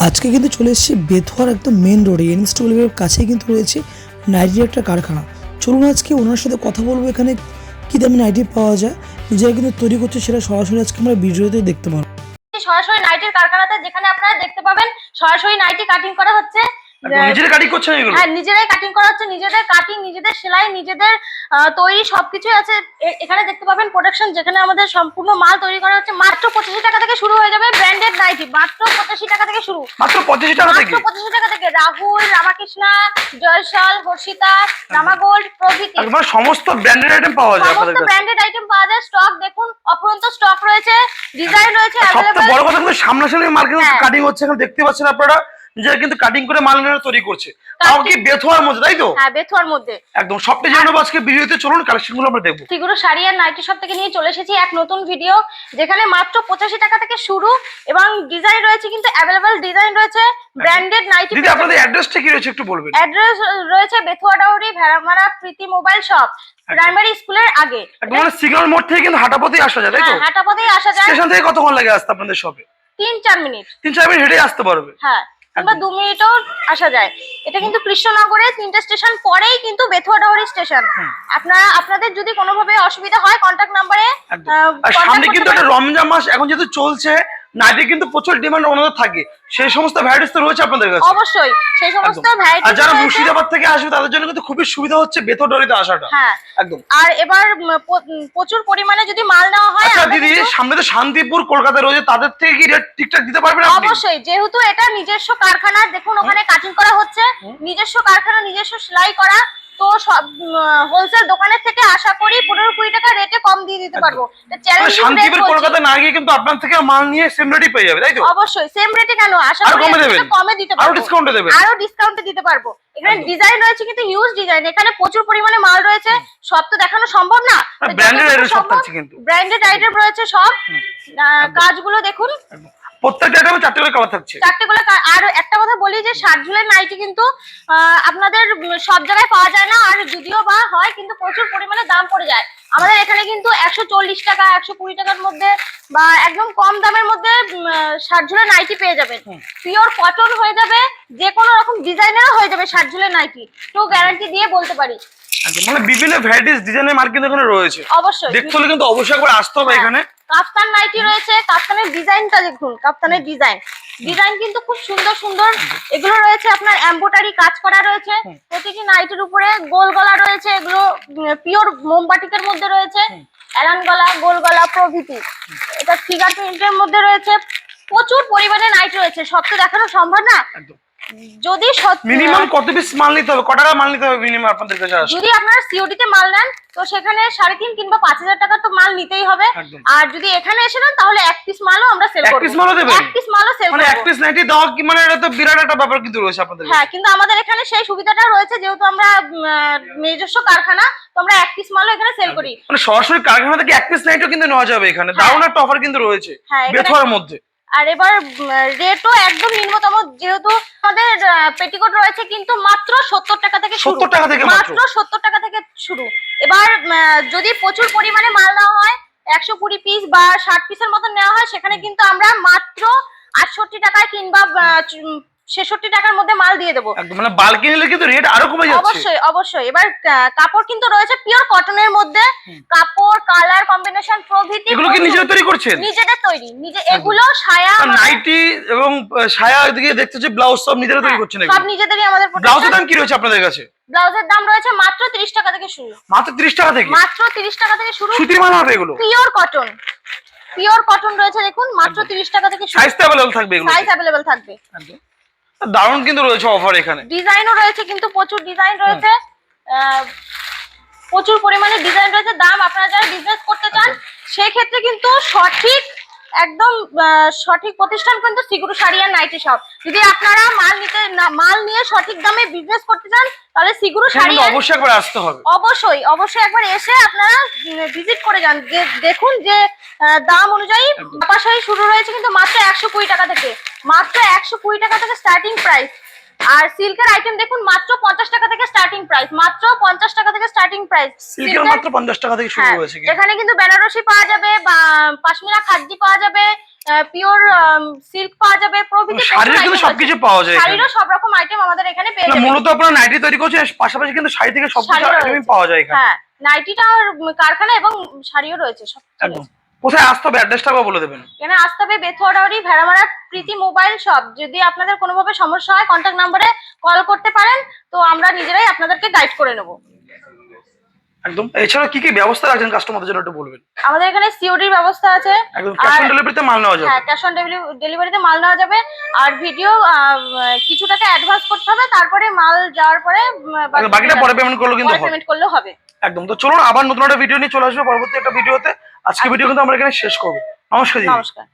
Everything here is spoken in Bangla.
আজকে কিন্তু চলে এসেছি বেথুয়ার একদম মেন রোডে এনএস-এর কাছেই কিন্তু রয়েছে নাইটির একটা কারখানা। চলুন আজকে ওনার সাথে কথা বলবো, এখানে কী দামে নাইটি পাওয়া যায়, নিজেরা কিন্তু তৈরি করছে সেটা সরাসরি আজকে আমরা ভিডিওতে দেখতে পাবো। সরাসরি নাইটির কারখানাতে যেখানে আপনারা দেখতে পাবেন সরাসরি নাইটি কাটিং করা হচ্ছে। নিজেরাই কাটিং করছেন এগুলো? হ্যাঁ, নিজেরাই কাটিং করা হচ্ছে, নিজেদের কাটিং, নিজেদের সেলাই, নিজেদের তৈরি সবকিছু আছে। এখানে দেখতে পাবেন প্রোডাকশন, যেখানে আমাদের সম্পূর্ণ মাল তৈরি করা হচ্ছে। মাত্র 85 টাকা থেকে শুরু হয়ে যাবে ব্র্যান্ডেড নাইটি, মাত্র 85 টাকা থেকে শুরু। মাত্র 85 টাকা থেকে? মাত্র 85 টাকা থেকে রাহুল, রামাকৃষ্ণা, জয়সাল, হর্ষিতা, রামাগোল্ড প্রভৃতি মানে সমস্ত ব্র্যান্ডেড আইটেম পাওয়া যায় আপনাদের সমস্ত কাছে? ব্র্যান্ডেড আইটেম পাওয়া যায়। স্টক দেখুন, অফুরন্ত স্টক রয়েছে, ডিজাইন রয়েছে সবথেকে अवेलेबल। বড় কথা কিন্তু সামনাসামনি মাল কিন্তু কাটিং হচ্ছে, এখন দেখতে পাচ্ছেন আপনারা, নিজেরা কিন্তু কাটিং করে মাল তৈরি করছে। তাও কি বেথুয়ার মধ্যে, তাই তো? হ্যাঁ, বেথুয়ার মধ্যে একদম সবটা জেনে নেবো আজকে ভিডিওতে। চলুন কালেকশনগুলো আমরা দেখবো। সিগুরু শাড়ি আর নাইটি শপ থেকে নিয়ে চলে এসেছি এক নতুন ভিডিও, যেখানে মাত্র 85 টাকা থেকে শুরু এবং ডিজাইন রয়েছে কিন্তু अवेलेबल, ডিজাইন রয়েছে ব্র্যান্ডেড নাইটি। দিদি আপনাদের অ্যাড্রেসটা কি রয়েছে একটু বলবেন? অ্যাড্রেস রয়েছে বেথুয়া ডাউরি, ভেড়ামারা প্রীতি মোবাইল শপ, প্রাইমারি স্কুলের আগে। মানে সিগন্যাল মোড় থেকে কিন্তু হাঁটাপথেই আসা যায়, তাই তো? হ্যাঁ, হাঁটাপথেই আসা যায়। স্টেশন থেকে কতক্ষণ লাগে আসতে আপনাদের শপে? 3-4 মিনিট। 3-4 মিনিট হেঁটে আসতে পারবে? হ্যাঁ, কিংবা 2 মিনিটও আসা যায়। এটা কিন্তু কৃষ্ণনগরে 3টে স্টেশন পরেই কিন্তু বেথুয়া ডাউরি স্টেশন। আপনাদের যদি কোনোভাবে অসুবিধা হয় কন্টাক্ট নাম্বারে আর সামনে কিন্তু একটা রমজান মাস এখন যেহেতু চলছে, নাইটি কিন্তু প্রচুর ডিমান্ড ওনাদের থাকে, সেই সমস্ত ভ্যারাইটিস তো রয়েছে আপনাদের কাছে? অবশ্যই সেই সমস্ত ভ্যারাইটি। আর যারা মুর্শিদাবাদ থেকে আসবে তাদের জন্য কিন্তু খুবই সুবিধা হচ্ছে বেথুয়া ডাউরিতে আসাটা। হ্যাঁ, একদম। আর এবার প্রচুর পরিমাণে যদি মাল নেওয়া হয়, আচ্ছা দিদি, সামনে তো শান্তিপুর কলকাতা রয়েছে, তাদের থেকে কি রেট ঠিকঠাক দিতে পারবেন আপনি? অবশ্যই, যেহেতু এটা নিজস্ব কারখানা, দেখুন ওখানে কাটিং করা হচ্ছে, নিজস্ব কারখানা, নিজস্ব সেলাই করা, তো সব হোলসেল দোকানের থেকে আশা করি 15-20 টাকা রেটে কম দিয়ে দিতে পারবো। শান্তিপুর কলকাতা না গিয়ে কিন্তু আপনার থেকে মাল নিয়ে সেম রেটে পেয়ে যাবে, তাই তো? অবশ্যই সেম রেটে কেন, আশা আরো করি কমে দেবেন? কমে দিতে পারবো, আরো ডিসকাউন্টে দেবেন? আরো ডিসকাউন্টে দিতে পারবো। এখানে ডিজাইন রয়েছে কিন্তু হিউজ ডিজাইন, এখানে প্রচুর পরিমাণে মাল রয়েছে, সব তো দেখানো সম্ভব না। ব্র্যান্ডেড আইটেম সব থাকছে কিন্তু? ব্র্যান্ডেড আইটেম রয়েছে সব। কাজগুলো দেখুন, প্রত্যেকটা আইটেমে 4টে করে কালার থাকছে। 4টে করে। আর একটা কথা বলি যে শার্টঝুলের নাইটি কিন্তু আপনাদের সব জায়গায় পাওয়া যায় না, আর যদিও বা হয় কিন্তু প্রচুর পরিমাণে দাম পড়ে যায়। আমাদের এখানে কিন্তু 140 টাকা, 120 টাকার মধ্যে বা একদম কম দামের মধ্যে শার্টঝুলের নাইটি পেয়ে যাবেন। পিওর কটন হয়ে যাবে, যে কোনো রকম ডিজাইনেরও হয়ে যাবে শার্টঝুলের নাইটি, তো গ্যারান্টি দিয়ে বলতে পারি। মানে বিভিন্ন ভ্যারাইটিস ডিজাইনের মাল কিন্তু এখানে রয়েছে। অবশ্যই দেখতে হলে কিন্তু অবশ্যই একবার আসতে হবে এখানে। কাফতান নাইটি রয়েছে, কাফতানের ডিজাইনটা দেখুন, কাফতানের ডিজাইন কিন্তু খুব সুন্দর সুন্দর। এগুলো রয়েছে আপনার এমব্রয়ডারি কাজ করা রয়েছে, প্রতিটি নাইটির উপরে গোল গলা রয়েছে, এগুলো পিওর মোমবাটিকের মধ্যে রয়েছে, এলান গলা, গোল গলা প্রভৃতি। এটা ফিগার প্রিন্টের মধ্যে রয়েছে, প্রচুর পরিমাণে নাইটি রয়েছে, সব তো দেখানো সম্ভব না। যদি মিনিমাম কত পিস মাল নিতে হবে, কত টাকা মাল নিতে হবে মিনিমাম আপনাদের কাছে আসলে? যদি আপনারা সিওডি তে মাল নেন তো সেখানে 3.5 কিংবা 5000 টাকা তো মাল নিতেই হবে। আর যদি এখানে এসে নেন তাহলে এক পিস মালও আমরা সেল করব। এক পিস মালও দেবেন? এক পিস মালও সেল করব। মানে এক পিস নাইটি দাও কি, মানে এটা তো বিরাট একটা ব্যাপার কিন্তু রয়েছে আপনাদের কাছে। হ্যাঁ, কিন্তু আমাদের এখানে সেই সুবিধাটা রয়েছে, যেহেতু আমরা নিজস্ব কারখানা, তো আমরা এক পিস মালও এখানে সেল করি। মানে সরাসরি কারখানা থেকে এক পিস নাইটিও কিন্তু নেওয়া যাবে এখানে। দারুণ একটা অফার কিন্তু রয়েছে বেথুয়ার মধ্যে। আর এবার রেটও একদম নিম্নতম, যেহেতু আমাদের পেটিকোট রয়েছে কিন্তু মাত্র 70 টাকা থেকে শুরু। 70 টাকা থেকে মাত্র 70 টাকা থেকে শুরু। এবার যদি প্রচুর পরিমাণে মাল নেওয়া হয়, 120 পিস বা 60 পিসের মতো নেওয়া হয়, সেখানে কিন্তু আমরা মাত্র 68 টাকায় কিংবা 66 টাকার মধ্যে মাল দিয়ে দেবো। মানে বাল্কে নিলে কিন্তু রেট আরো কমে যাচ্ছে। অবশ্যই অবশ্যই। এবার কাপড় কিন্তু রয়েছে পিওর কটনের মধ্যে, কাপড়, কালার কম্বিনেশন প্রভৃতি। এগুলো কি নিজেরা তৈরি করছেন? নিজেদের তৈরি, এগুলো সায়া, নাইটি এবং সায়া, এদিকে দেখতে যে ব্লাউজ সব নিজেরা তৈরি করছেন? সব নিজেদেরই আমাদের প্রোডাক্ট। ব্লাউজের দাম কি রয়েছে আপনাদের কাছে? ব্লাউজের দাম রয়েছে মাত্র 30 টাকা থেকে শুরু। মাত্র 30 টাকা থেকে? মাত্র 30 টাকা থেকে শুরু। সুতির মাল হবে এগুলো? পিওর কটন, পিওর কটন রয়েছে দেখুন, মাত্র 30 টাকা থেকে শুরু। সাইজ তো अवेलेबल থাকবে এগুলো? সাইজ अवेलेबल থাকবে। দারুণ কিন্তু রয়েছে অফার এখানে। ডিজাইনও রয়েছে কিন্তু প্রচুর ডিজাইন রয়েছে, প্রচুর পরিমাণে ডিজাইন রয়েছে। দাম আপনারা যারা বিজনেস করতে চান সেই ক্ষেত্রে কিন্তু সঠিক, একদম সঠিক প্রতিষ্ঠান কিন্তু সিগুরু শাড়ি আর নাইটি শপ। যদি আপনারা মাল নিয়ে সঠিক দামে বিজনেস করতে চান তাহলে সিগুরু শাড়ি অবশ্যই একবার আসতে হবে। অবশ্যই অবশ্যই একবার এসে আপনারা ভিজিট করে যান, দেখুন যে দাম অনুযায়ী পাশাপাশি শুরু রয়েছে কিন্তু মাত্র 120 টাকা থেকে, মাত্র 120 টাকা থেকে স্টার্টিং প্রাইস। আর সিল্কের আইটেম দেখুন, মাত্র 50 টাকা থেকে স্টার্টিং প্রাইস, মাত্র 50 টাকা থেকে স্টার্টিং প্রাইস। সিল্কের মাত্র 50 টাকা থেকে শুরু হয়েছে। এখানে কিন্তু বেনারসি পাওয়া যাবে, বা পাশমিনা খাদ্দি পাওয়া যাবে, পিওর সিল্ক পাওয়া যাবে, প্রভৃতি শাড়ির কিন্তু সবকিছু পাওয়া যায় এখানে। শাড়িরও সব রকম আইটেম আমাদের এখানে পেয়ে না, যাবেন। মূলত আপনারা নাইটি তৈরি করছেন, পাশাপাশি কিন্তু শাড়ি থেকে সবকিছু শাড়িও আইটেমই রয়েছে। পাওয়া যায় এখানে। হ্যাঁ, নাইটিটার কারখানা এবং শাড়িও রয়েছে, সব একদম। কোথায় আসতে হবে অ্যাড্রেসটা বলে দেবেন। এখানে আসতে হবে বেথুয়াডাউরি ভেড়ামারা প্রীতি মোবাইল শপ। যদি আপনাদের কোনোভাবে সমস্যা হয় কন্ট্যাক্ট নাম্বারে কল করতে পারেন, তো আমরা নিজেরাই আপনাদেরকে গাইড করে নেব। একদম। এছাড়া কি কি ব্যবস্থা রাখছেন কাস্টমারদের জন্য একটু বলবেন। আমাদের এখানে সিওডির ব্যবস্থা আছে। একদম ক্যাশ অন ডেলিভারিতে মাল নেওয়া যাবে। হ্যাঁ, ক্যাশ অন ডেলিভারিতে মাল নেওয়া যাবে। আর ভিডিও কিছু টাকা অ্যাডভান্স করতে হবে, তারপরে মাল যাওয়ার পরে বাকিটা পরে পেমেন্ট করলেও কিন্তু হবে। পেমেন্ট করলেও হবে। একদম। তো চলুন আবার নতুন একটা ভিডিও নিয়ে চলে আসবো পরবর্তী একটা ভিডিওতে। আজকে ভিডিও কিন্তু আমরা এখানে শেষ করবো। নমস্কার জি। নমস্কার।